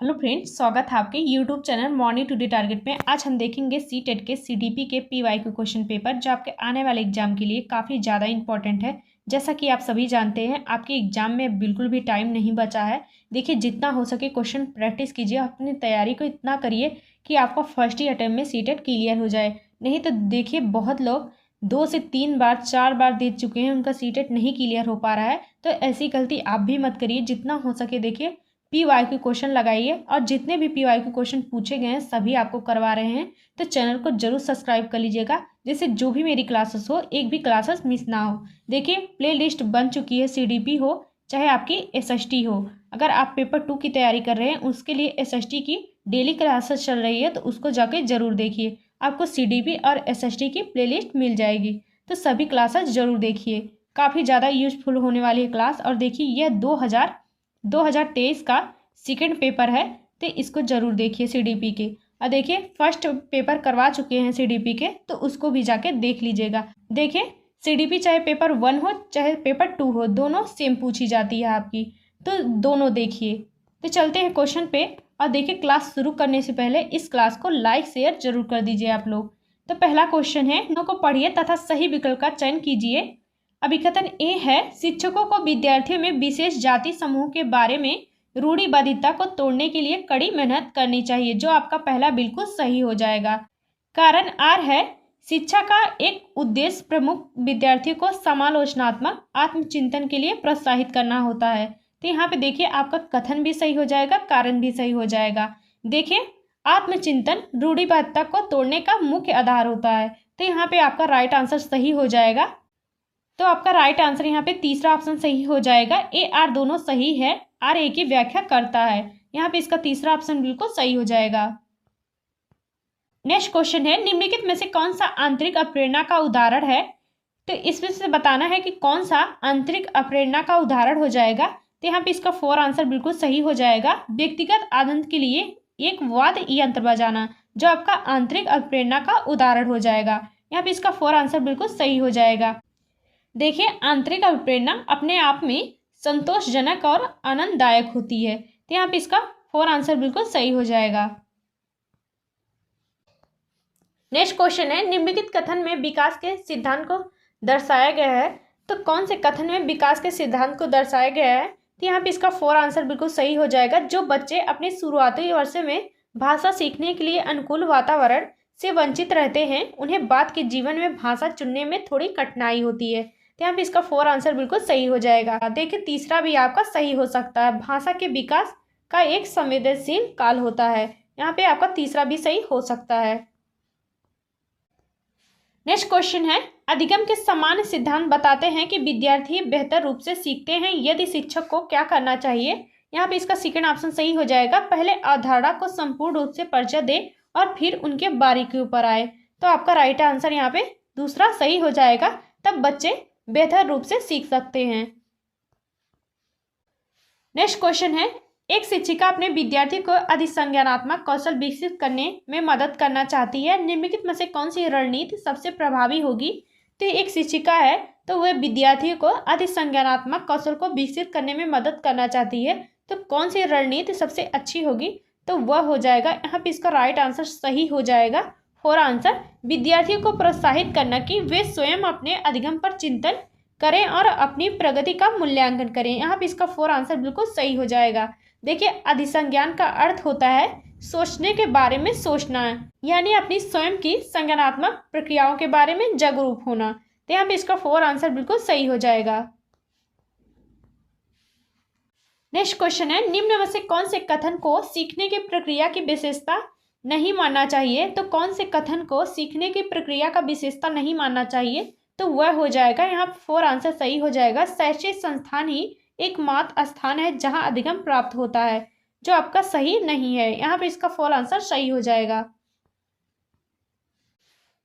Hello friends, स्वागत है आपके YouTube channel morning today target में। आज हम देखेंगे सीटेट के सीडीपी के पीवाईक्यू क्वेश्चन पेपर, जो आपके आने वाले एग्जाम के लिए काफ़ी ज़्यादा इंपॉर्टेंट है। जैसा कि आप सभी जानते हैं, आपके एग्जाम में बिल्कुल भी टाइम नहीं बचा है। देखिए, जितना हो सके क्वेश्चन प्रैक्टिस कीजिए, अपनी तैयारी को इतना करिए कि आपका फर्स्ट ही अटैम्प्ट में सीटेट क्लियर हो जाए। नहीं तो देखिए, बहुत लोग 2 से 3 बार 4 बार दे चुके हैं, उनका सीटेट नहीं क्लियर हो पा रहा है। तो ऐसी गलती आप भी मत करिए। जितना हो सके देखिए पीवाईक्यू क्वेश्चन लगाइए, और जितने भी पीवाईक्यू क्वेश्चन पूछे गए हैं सभी आपको करवा रहे हैं। तो चैनल को जरूर सब्सक्राइब कर लीजिएगा, जिससे जो भी मेरी क्लासेस हो, एक भी क्लासेस मिस ना हो। देखिए, प्ले लिस्ट बन चुकी है, सीडीपी हो चाहे आपकी एसएसटी हो। अगर आप पेपर 2 की तैयारी कर रहे हैं, उसके लिए एसएसटी की डेली क्लासेस चल रही है, तो उसको जाके जरूर देखिए। आपको सीडीपी और एसएसटी की प्ले लिस्ट मिल जाएगी, तो सभी क्लासेस जरूर देखिए। काफ़ी ज़्यादा यूजफुल होने वाली है क्लास। और देखिए, यह 2023 का सेकेंड पेपर है, तो इसको जरूर देखिए सीडीपी के। और देखिए, फर्स्ट पेपर करवा चुके हैं सीडीपी के, तो उसको भी जाके देख लीजिएगा। देखिए, सीडीपी चाहे पेपर 1 हो चाहे पेपर 2 हो, दोनों सेम पूछी जाती है आपकी, तो दोनों देखिए। तो चलते हैं क्वेश्चन पे। और देखिए, क्लास शुरू करने से पहले इस क्लास को लाइक शेयर जरूर कर दीजिए आप लोग। तो पहला क्वेश्चन है, दोनों को पढ़िए तथा सही विकल्प का चयन कीजिए। अभिकथन ए है, शिक्षकों को विद्यार्थियों में विशेष जाति समूह के बारे में रूढ़िबद्धता को तोड़ने के लिए कड़ी मेहनत करनी चाहिए, जो आपका पहला बिल्कुल सही हो जाएगा। कारण आर है, शिक्षा का एक उद्देश्य प्रमुख विद्यार्थियों को समालोचनात्मक आत्मचिंतन के लिए प्रोत्साहित करना होता है। तो यहाँ पे देखिए, आपका कथन भी सही हो जाएगा, कारण भी सही हो जाएगा। देखिए, आत्मचिंतन रूढ़िबद्धता को तोड़ने का मुख्य आधार होता है, तो यहाँ पे आपका राइट आंसर सही हो जाएगा। तो आपका राइट आंसर यहाँ पे तीसरा ऑप्शन सही हो जाएगा। ए आर दोनों सही है, आर ए की व्याख्या करता है। यहाँ पे इसका तीसरा ऑप्शन बिल्कुल सही हो जाएगा। नेक्स्ट क्वेश्चन है, निम्नलिखित में से कौन सा आंतरिक अप्रेरणा का उदाहरण है। तो इसमें से बताना है कि कौन सा आंतरिक अप्रेरणा का उदाहरण हो जाएगा। तो यहाँ पे इसका 4 आंसर बिल्कुल सही हो जाएगा। व्यक्तिगत आनंद के लिए एक वाद्य यंत्र बजाना, जो आपका आंतरिक अप्रेरणा का उदाहरण हो जाएगा। यहाँ पे इसका 4 आंसर बिल्कुल सही हो जाएगा। देखिए, आंतरिक अभिप्रेरणा अपने आप में संतोषजनक और आनंददायक होती है, तो यहाँ पे इसका 4 आंसर बिल्कुल सही हो जाएगा। नेक्स्ट क्वेश्चन है, निम्नलिखित कथन में विकास के सिद्धांत को दर्शाया गया है। तो कौन से कथन में विकास के सिद्धांत को दर्शाया गया है। तो यहाँ पे इसका 4 आंसर बिल्कुल सही हो जाएगा। जो बच्चे अपने शुरुआती वर्षों में भाषा सीखने के लिए अनुकूल वातावरण से वंचित रहते हैं, उन्हें बाद के जीवन में भाषा चुनने में थोड़ी कठिनाई होती है। तो यहाँ पे इसका 4 आंसर बिल्कुल सही हो जाएगा। देखिए, तीसरा भी आपका सही हो सकता है। भाषा के विकास का एक संवेदनशील काल होता है, यहाँ पे आपका तीसरा भी सही हो सकता है। नेक्स्ट क्वेश्चन है, अधिगम के सामान्य सिद्धांत बताते हैं कि विद्यार्थी बेहतर रूप से सीखते हैं यदि शिक्षक को क्या करना चाहिए। यहाँ पे इसका सेकंड ऑप्शन सही हो जाएगा। पहले अवधारणा को संपूर्ण रूप से परिचय दे और फिर उनके बारीकी ऊपर आए। तो आपका राइट आंसर यहाँ पे दूसरा सही हो जाएगा, तब बच्चे बेहतर रूप से सीख सकते हैं। नेक्स्ट क्वेश्चन है, एक शिक्षिका अपने विद्यार्थी को अधिसंज्ञानात्मक कौशल विकसित करने में मदद करना चाहती है। निम्नलिखित में से कौन सी रणनीति सबसे प्रभावी होगी। तो एक शिक्षिका है, तो वह विद्यार्थियों को अधिसंज्ञानात्मक कौशल को विकसित करने में मदद करना चाहती है, तो कौन सी रणनीति सबसे अच्छी होगी। तो वह हो जाएगा, यहाँ पे इसका राइट आंसर सही हो जाएगा। 4 आंसर, विद्यार्थियों को प्रोत्साहित करना कि वे स्वयं अपने अधिगम पर चिंतन करें और अपनी प्रगति का मूल्यांकन करें। यहाँ पे इसका 4 आंसर बिल्कुल सही हो जाएगा। देखिए, अधिसंज्ञान का अर्थ होता है सोचने के बारे में सोचना, यानी अपनी स्वयं की संज्ञानात्मक प्रक्रियाओं के बारे में जागरूक होना। तो यहाँ पे इसका 4 आंसर बिल्कुल सही हो जाएगा। नेक्स्ट क्वेश्चन है, निम्न में से कौन से कथन को सीखने की प्रक्रिया की विशेषता नहीं मानना चाहिए। तो कौन से कथन को सीखने की प्रक्रिया का विशेषता नहीं मानना चाहिए। तो वह हो जाएगा, यहाँ 4 आंसर सही हो जाएगा। शैक्षिक संस्थान ही एकमात्र स्थान है जहां अधिगम प्राप्त होता है, जो आपका सही नहीं है। यहाँ पे इसका 4 आंसर सही हो जाएगा।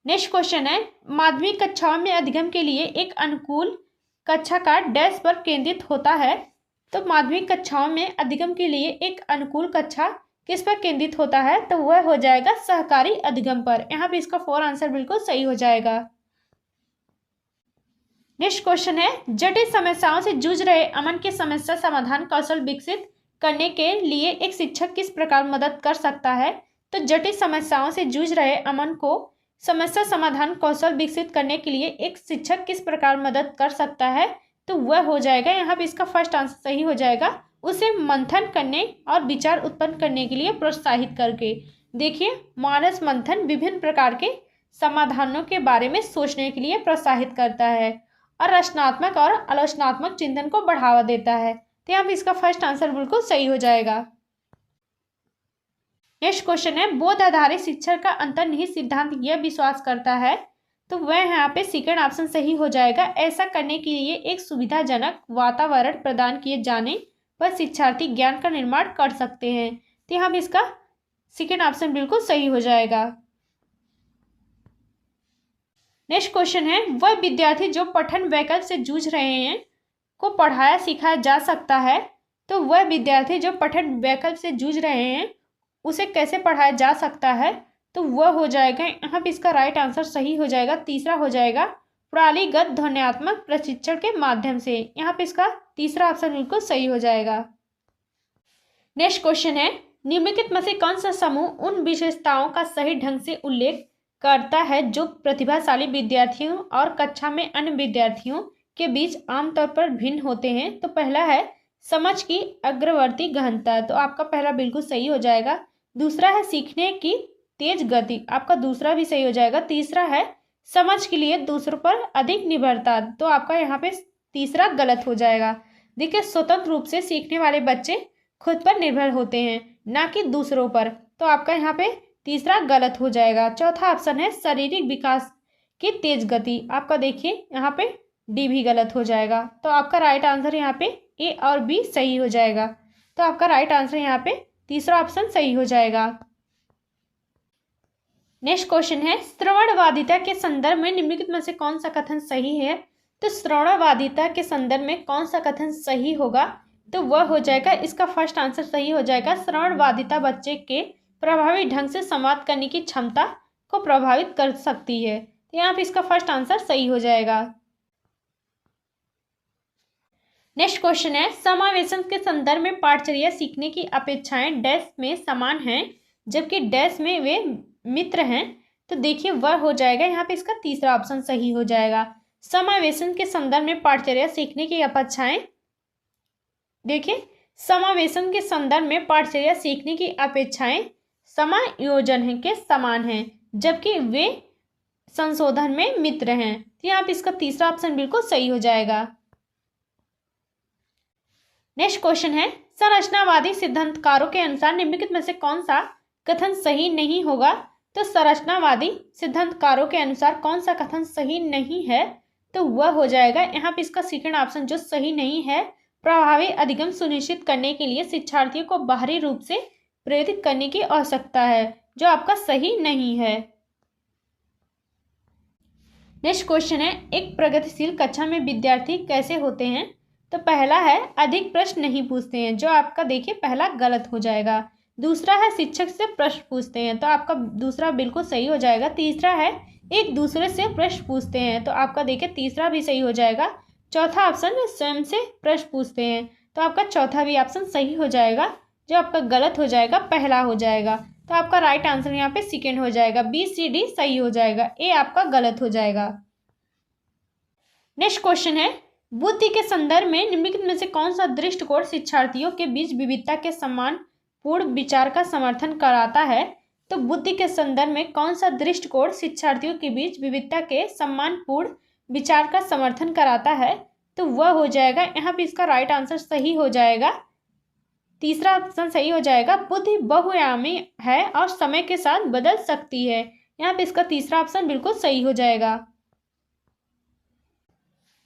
नेक्स्ट क्वेश्चन है, माध्यमिक कक्षाओं में अधिगम के लिए एक अनुकूल कक्षा का डैश पर केंद्रित होता है। तो माध्यमिक कक्षाओं में अधिगम के लिए एक अनुकूल कक्षा किस पर केंद्रित होता है। तो वह हो जाएगा सहकारी अधिगम पर। यहाँ पे इसका 4 आंसर बिल्कुल सही हो जाएगा। नेक्स्ट क्वेश्चन है, जटिल समस्याओं से जूझ रहे अमन के समस्या समाधान कौशल विकसित करने के लिए एक शिक्षक किस प्रकार मदद कर सकता है? तो जटिल समस्याओं से जूझ रहे अमन को समस्या समाधान कौशल विकसित करने के लिए एक शिक्षक किस प्रकार मदद कर सकता है? तो वह हो जाएगा, यहाँ पे इसका फर्स्ट आंसर सही हो जाएगा, उसे मंथन करने और विचार उत्पन्न करने के लिए प्रोत्साहित करके। देखिए, मानस मंथन विभिन्न प्रकार के समाधानों के बारे में सोचने के लिए प्रोत्साहित करता है और रचनात्मक और आलोचनात्मक चिंतन को बढ़ावा देता है। तो यहाँ पे इसका फर्स्ट आंसर बिल्कुल सही हो जाएगा। नेक्स्ट क्वेश्चन है, बोध आधारित शिक्षा का अंतर्निहित सिद्धांत यह विश्वास करता है, तो वह यहाँ पे सेकंड ऑप्शन सही हो जाएगा। ऐसा करने के लिए एक सुविधाजनक वातावरण प्रदान किए जाने पर शिक्षार्थी ज्ञान का निर्माण कर सकते हैं। तो यहाँ पे इसका सेकंड ऑप्शन बिल्कुल सही हो जाएगा। नेक्स्ट क्वेश्चन है, वह विद्यार्थी जो पठन वैकल्प से जूझ रहे हैं को पढ़ाया सिखाया जा सकता है, तो वह विद्यार्थी जो पठन वैकल्प से जूझ रहे हैं उसे कैसे पढ़ाया जा सकता है? तो वह हो जाएगा, यहाँ पे इसका राइट आंसर सही हो जाएगा, तीसरा हो जाएगा, प्रणालीगत ध्वन्यात्मक प्रशिक्षण के माध्यम से। यहाँ पे इसका तीसरा ऑप्शन बिल्कुल सही हो जाएगा। नेक्स्ट क्वेश्चन है, निम्नलिखित में से कौन सा समूह उन विशेषताओं का सही ढंग से उल्लेख करता है जो प्रतिभाशाली विद्यार्थियों और कक्षा में अन्य विद्यार्थियों के बीच आमतौर पर भिन्न होते हैं? तो पहला है समझ की अग्रवर्ती गहनता, तो आपका पहला बिल्कुल सही हो जाएगा। दूसरा है सीखने की तेज गति, आपका दूसरा भी सही हो जाएगा। तीसरा है समझ के लिए दूसरों पर अधिक निर्भरता, तो आपका यहाँ पे तीसरा गलत हो जाएगा। देखिए, स्वतंत्र रूप से सीखने वाले बच्चे खुद पर निर्भर होते हैं, ना कि दूसरों पर, तो आपका यहाँ पे तीसरा गलत हो जाएगा। चौथा ऑप्शन है शारीरिक विकास की तेज गति, आपका देखिए यहाँ पे डी भी गलत हो जाएगा। तो आपका राइट आंसर यहाँ पे ए और बी सही हो जाएगा। तो आपका राइट आंसर यहाँ पे तीसरा ऑप्शन सही हो जाएगा। नेक्स्ट क्वेश्चन है, श्रवणवादिता के संदर्भ में निम्नलिखित में से कौन सा कथन सही है? तो श्रवणवादिता के संदर्भ में कौन सा कथन सही होगा? तो वह हो जाएगा, इसका फर्स्ट आंसर सही हो जाएगा, श्रवणवादिता बच्चे के प्रभावी ढंग से संवाद करने की क्षमता को प्रभावित कर सकती है। तो यहाँ पे इसका फर्स्ट आंसर सही हो जाएगा। नेक्स्ट क्वेश्चन है, समावेशन के संदर्भ में पाठचर्या सीखने की अपेक्षाएं डैश में समान हैं जबकि डैश में वे मित्र हैं, तो देखिए वह हो जाएगा, यहाँ पे इसका तीसरा ऑप्शन सही हो जाएगा। समावेशन के संदर्भ में पाठचर्या सीखने की अपेक्षाएं, देखिए समावेशन के संदर्भ में पाठचर्या सीखने की अपेक्षाएं समायोजन के समान हैं जबकि वे संशोधन में मित्र हैं, तो यहाँ पे इसका तीसरा ऑप्शन बिल्कुल सही हो जाएगा। नेक्स्ट क्वेश्चन है, संरचनावादी सिद्धांतकारों के अनुसार निम्नलिखित में से कौन सा कथन सही नहीं होगा? तो संरचनावादी सिद्धांतकारों के अनुसार कौन सा कथन सही नहीं है? तो वह हो जाएगा, यहाँ पे इसका सेकंड ऑप्शन जो सही नहीं है, प्रभावी अधिगम सुनिश्चित करने के लिए शिक्षार्थियों को बाहरी रूप से प्रेरित करने की आवश्यकता है, जो आपका सही नहीं है। नेक्स्ट क्वेश्चन है, एक प्रगतिशील कक्षा में विद्यार्थी कैसे होते हैं? तो पहला है अधिक प्रश्न नहीं पूछते हैं, जो आपका देखिए पहला गलत हो जाएगा। दूसरा है शिक्षक से प्रश्न पूछते हैं, तो आपका दूसरा बिल्कुल सही हो जाएगा। तीसरा है एक दूसरे से प्रश्न पूछते हैं, तो आपका देखिए तीसरा भी सही हो जाएगा। चौथा ऑप्शन स्वयं से प्रश्न पूछते हैं, तो आपका चौथा भी ऑप्शन सही हो जाएगा। जो आपका गलत हो जाएगा पहला हो जाएगा, तो आपका राइट आंसर यहाँ पे सेकेंड हो जाएगा। बी सी डी सही हो जाएगा, ए आपका गलत हो जाएगा। नेक्स्ट क्वेश्चन है, बुद्धि के संदर्भ में निम्नलिखित में से कौन सा दृष्टिकोण शिक्षार्थियों के बीच विविधता के सम्मानपूर्ण विचार का समर्थन कराता है? तो बुद्धि के संदर्भ में कौन सा दृष्टिकोण शिक्षार्थियों के बीच विविधता के सम्मानपूर्ण विचार का समर्थन कराता है? तो वह हो जाएगा, यहाँ पे इसका राइट आंसर सही हो जाएगा, तीसरा ऑप्शन सही हो जाएगा, बुद्धि बहुआयामी है और समय के साथ बदल सकती है। यहाँ पे इसका तीसरा ऑप्शन बिल्कुल सही हो जाएगा।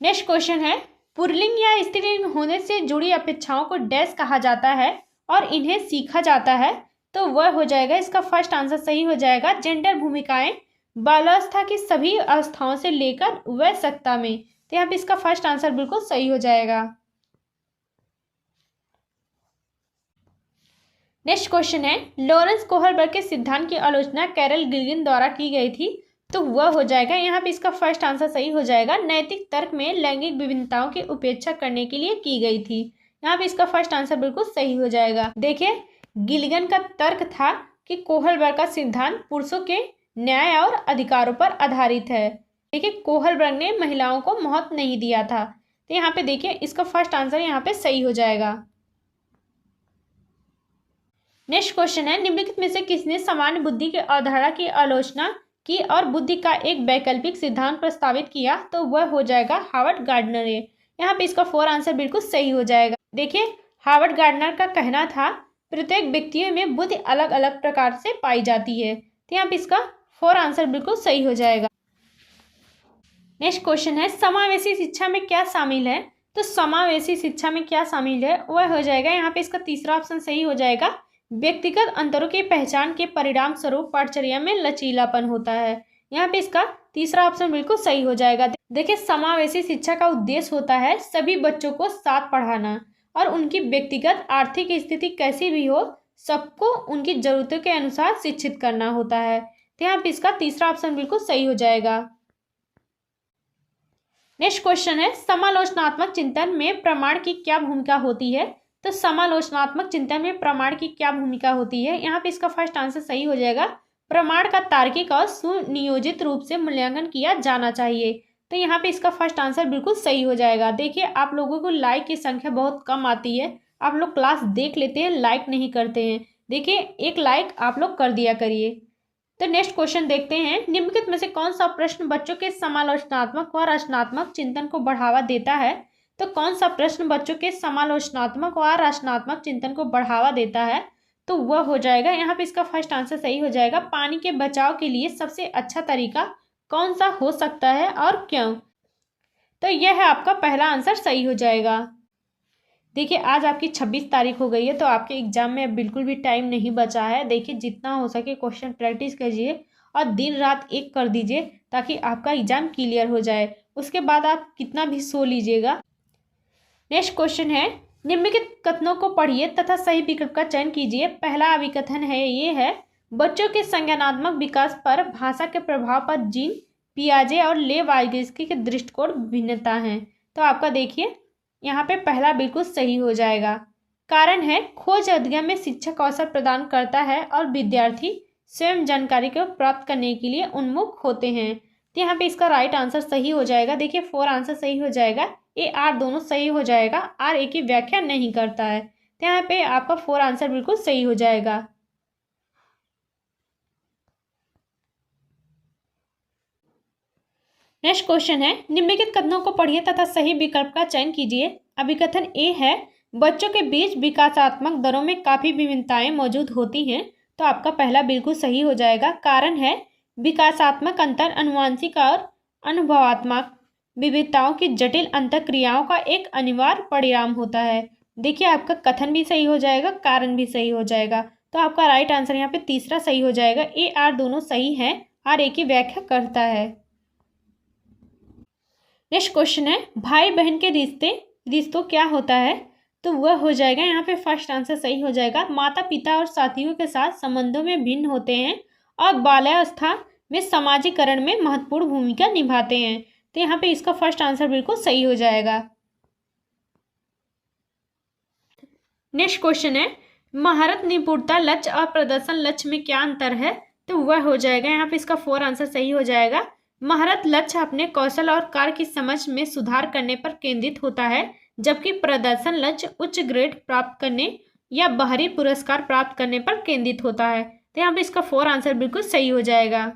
नेक्स्ट क्वेश्चन है, पुल्लिंग या स्त्रीलिंग होने से जुड़ी अपेक्षाओं को डैश कहा जाता है और इन्हें सीखा जाता है? तो वह हो जाएगा, इसका फर्स्ट आंसर सही हो जाएगा, जेंडर भूमिकाएं बाल्यावस्था की सभी अवस्थाओं से लेकर वयस्कता में। तो यहाँ पे इसका फर्स्ट आंसर बिल्कुल सही हो जाएगा। नेक्स्ट क्वेश्चन है, लॉरेंस कोहलबर्ग के सिद्धांत की आलोचना कैरल गिल्गिन द्वारा की गई थी, तो वह हो जाएगा, यहाँ पे इसका फर्स्ट आंसर सही हो जाएगा, नैतिक तर्क में लैंगिक विभिन्नताओं की उपेक्षा करने के लिए की गई थी। यहाँ पे इसका फर्स्ट आंसर बिल्कुल सही हो जाएगा। देखिए, गिलगन का तर्क था कि कोहलबर्ग का सिद्धांत पुरुषों के न्याय और अधिकारों पर आधारित है। देखिए, कोहलबर्ग ने महिलाओं को महत्व नहीं दिया था। तो यहाँ पे देखिए, इसका फर्स्ट आंसर यहाँ पे सही हो जाएगा। नेक्स्ट क्वेश्चन है, निम्नलिखित में से किसने सामान्य बुद्धि की अवधारणा की आलोचना की और बुद्धि का एक वैकल्पिक सिद्धांत प्रस्तावित किया? तो वह हो जाएगा हार्वर्ड गार्डनर। यहाँ पे इसका फोर आंसर बिल्कुल सही हो जाएगा। देखिए, हार्वर्ड गार्डनर का कहना था प्रत्येक व्यक्ति में बुद्धि अलग अलग प्रकार से पाई जाती है। तो यहाँ पे इसका फोर आंसर बिल्कुल सही हो जाएगा। नेक्स्ट क्वेश्चन है, समावेशी शिक्षा में क्या शामिल है? तो समावेशी शिक्षा में क्या शामिल है वह हो जाएगा, यहाँ पे इसका तीसरा ऑप्शन सही हो जाएगा, व्यक्तिगत अंतरों की पहचान के परिणाम स्वरूप पाठचर्या में लचीलापन होता है। यहाँ पे इसका तीसरा ऑप्शन बिल्कुल सही हो जाएगा। देखिए, समावेशी शिक्षा का उद्देश्य होता है सभी बच्चों को साथ पढ़ाना और उनकी व्यक्तिगत आर्थिक स्थिति कैसी भी हो सबको उनकी जरूरतों के अनुसार शिक्षित करना होता है। तो यहाँ पे इसका तीसरा ऑप्शन बिल्कुल सही हो जाएगा। नेक्स्ट क्वेश्चन है, समालोचनात्मक चिंतन में प्रमाण की क्या भूमिका होती है? तो समालोचनात्मक चिंतन में प्रमाण की क्या भूमिका होती है? यहाँ पे इसका फर्स्ट आंसर सही हो जाएगा, प्रमाण का तार्किक और सुनियोजित रूप से मूल्यांकन किया जाना चाहिए। तो यहाँ पे इसका फर्स्ट आंसर बिल्कुल सही हो जाएगा। देखिए, आप लोगों को लाइक की संख्या बहुत कम आती है, आप लोग क्लास देख लेते हैं, लाइक नहीं करते हैं। देखिए, एक लाइक आप लोग कर दिया करिए। तो नेक्स्ट क्वेश्चन देखते हैं, निम्नलिखित में से कौन सा प्रश्न बच्चों के समालोचनात्मक व रचनात्मक चिंतन को बढ़ावा देता है? तो कौन सा प्रश्न बच्चों के समालोचनात्मक व रचनात्मक चिंतन को बढ़ावा देता है? तो वह हो जाएगा, यहाँ पे इसका फर्स्ट आंसर सही हो जाएगा, पानी के बचाव के लिए सबसे अच्छा तरीका कौन सा हो सकता है और क्यों? तो यह है आपका पहला आंसर सही हो जाएगा। देखिए, आज आपकी 26 तारीख हो गई है, तो आपके एग्जाम में अब बिल्कुल भी टाइम नहीं बचा है। देखिए, जितना हो सके क्वेश्चन प्रैक्टिस कीजिए और दिन रात एक कर दीजिए ताकि आपका एग्जाम क्लियर हो जाए। उसके बाद आप कितना भी सो लीजिएगा। नेक्स्ट क्वेश्चन है, निम्नलिखित कथनों को पढ़िए तथा सही विकल्प का चयन कीजिए। पहला अभिकथन है, ये है, बच्चों के संज्ञानात्मक विकास पर भाषा के प्रभाव पर जीन पियाजे और ले वाइगस्की के दृष्टिकोण भिन्नता है। तो आपका देखिए, यहाँ पे पहला बिल्कुल सही हो जाएगा। कारण है, खोज अध्ययन में शिक्षक अवसर प्रदान करता है और विद्यार्थी स्वयं जानकारी को प्राप्त करने के लिए उन्मुख होते हैं। तो यहाँ पे इसका राइट आंसर सही हो जाएगा। देखिए, फोर आंसर सही हो जाएगा, ए आर दोनों सही हो जाएगा, आर ए की व्याख्या नहीं करता है। तो यहाँ पे आपका फोर आंसर बिल्कुल सही हो जाएगा। नेक्स्ट क्वेश्चन है, निम्नलिखित कथनों को पढ़िए तथा सही विकल्प का चयन कीजिए। अभिकथन ए है, बच्चों के बीच विकासात्मक दरों में काफ़ी विभिन्नताएं मौजूद होती हैं। तो आपका पहला बिल्कुल सही हो जाएगा। कारण है, विकासात्मक अंतर आनुवंशिक और अनुभवात्मक विविधताओं की जटिल अंतःक्रियाओं का एक अनिवार्य परिणाम होता है। देखिए, आपका कथन भी सही हो जाएगा, कारण भी सही हो जाएगा। तो आपका राइट आंसर यहाँ पे तीसरा सही हो जाएगा, ए आर दोनों सही है, आर ए की व्याख्या करता है। नेक्स्ट क्वेश्चन है, भाई बहन के रिश्तों क्या होता है? तो वह हो जाएगा, यहाँ पे फर्स्ट आंसर सही हो जाएगा, माता पिता और साथियों के साथ संबंधों में भिन्न होते हैं और बाल्यावस्था में समाजीकरण में महत्वपूर्ण भूमिका निभाते हैं। तो यहाँ पे इसका फर्स्ट आंसर बिल्कुल सही हो जाएगा। नेक्स्ट क्वेश्चन है, महारत निपुणता लक्ष्य और प्रदर्शन लक्ष्य में क्या अंतर है? तो वह हो जाएगा, यहाँ पे इसका फोर आंसर सही हो जाएगा। महारत लक्ष्य अपने कौशल और कार्य की समझ में सुधार करने पर केंद्रित होता है, जबकि प्रदर्शन लक्ष्य उच्च ग्रेड प्राप्त करने या बाहरी पुरस्कार प्राप्त करने पर केंद्रित होता है। तो यहाँ पे इसका फोर आंसर बिल्कुल सही हो जाएगा।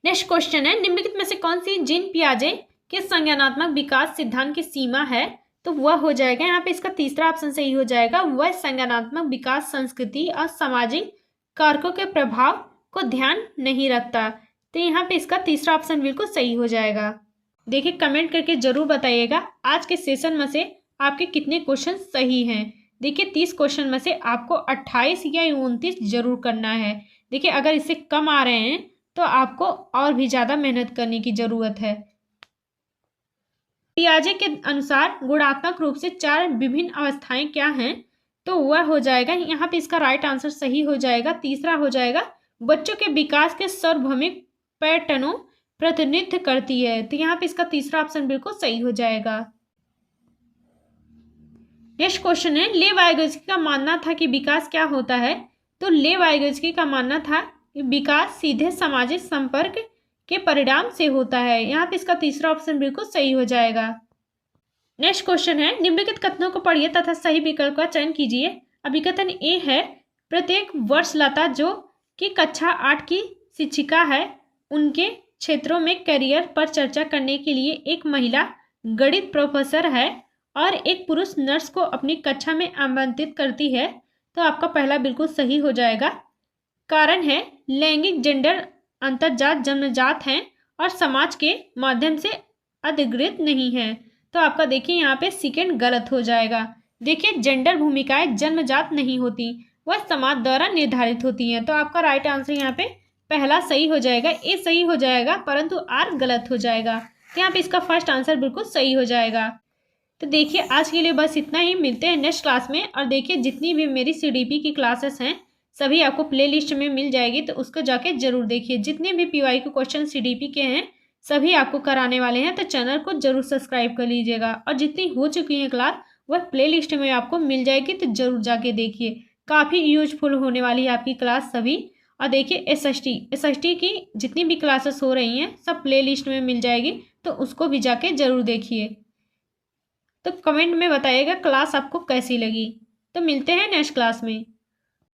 नेक्स्ट क्वेश्चन है, निम्नलिखित में से कौन सी जीन पियाजे के संज्ञानात्मक विकास सिद्धांत की सीमा है? तो वह हो जाएगा, यहाँ पे इसका तीसरा ऑप्शन सही हो जाएगा, वह संज्ञानात्मक विकास संस्कृति और सामाजिक कारकों के प्रभाव को ध्यान नहीं रखता। तो यहाँ पे इसका तीसरा ऑप्शन बिल्कुल सही हो जाएगा। देखिए, कमेंट करके जरूर बताइएगा आज के सेशन में से आपके कितने क्वेश्चन सही हैं। देखिए, 30 क्वेश्चन में से आपको 28 या 29 जरूर करना है। देखिए, अगर इससे कम आ रहे हैं तो आपको और भी ज़्यादा मेहनत करने की ज़रूरत है। पियाजे के अनुसार गुणात्मक रूप से 4 विभिन्न अवस्थाएं क्या हैं? तो वह हो जाएगा, यहाँ पे इसका राइट आंसर सही हो जाएगा, तीसरा हो जाएगा, बच्चों के विकास के सार्वभौमिक पैटर्नों प्रतिनिधित्व करती है। तो यहाँ पे इसका तीसरा ऑप्शन बिल्कुल सही हो जाएगा। नेक्स्ट क्वेश्चन है, ले वाइगोत्स्की का मानना था कि विकास क्या होता है। तो ले वाइगोत्स्की का मानना था कि विकास सीधे सामाजिक संपर्क के परिणाम से होता है। यहाँ पे इसका तीसरा ऑप्शन बिल्कुल सही हो जाएगा। नेक्स्ट क्वेश्चन है, निम्नलिखित कथनों को पढ़िए तथा सही विकल्प का चयन कीजिए। अभिकथन ए है, प्रत्येक वर्ष लता जो कि कक्षा 8 की शिक्षिका है, उनके क्षेत्रों में करियर पर चर्चा करने के लिए एक महिला गणित प्रोफेसर है और एक पुरुष नर्स को अपनी कक्षा में आमंत्रित करती है। तो आपका पहला बिल्कुल सही हो जाएगा। कारण है, लैंगिक जेंडर अंतर्जात जन्मजात हैं और समाज के माध्यम से अधिकृत नहीं है। तो आपका देखिए यहाँ पे सेकेंड गलत हो जाएगा। देखिए, जेंडर भूमिकाएं जन्मजात नहीं होती, वह समाज द्वारा निर्धारित होती हैं। तो आपका राइट आंसर यहाँ पे पहला सही हो जाएगा, ए सही हो जाएगा, परंतु आर गलत हो जाएगा। तो यहाँ पे इसका फर्स्ट आंसर बिल्कुल सही हो जाएगा। तो देखिए, आज के लिए बस इतना ही। मिलते हैं नेक्स्ट क्लास में। और देखिए, जितनी भी मेरी सीडीपी की क्लासेस हैं सभी आपको प्लेलिस्ट में मिल जाएगी, तो उसको जाके जरूर देखिए। जितने भी पीवाईक्यू क्वेश्चन सीडीपी के हैं सभी आपको कराने वाले हैं, तो चैनल को जरूर सब्सक्राइब कर लीजिएगा। और जितनी हो चुकी है क्लास वह प्लेलिस्ट में आपको मिल जाएगी, तो जरूर जाके देखिए। काफ़ी यूजफुल होने वाली है आपकी क्लास सभी। और देखिए, एसएसटी की जितनी भी क्लासेस हो रही हैं सब प्लेलिस्ट में मिल जाएगी, तो उसको भी जाके जरूर देखिए। तो कमेंट में बताइएगा क्लास आपको कैसी लगी। तो मिलते हैं नेक्स्ट क्लास में।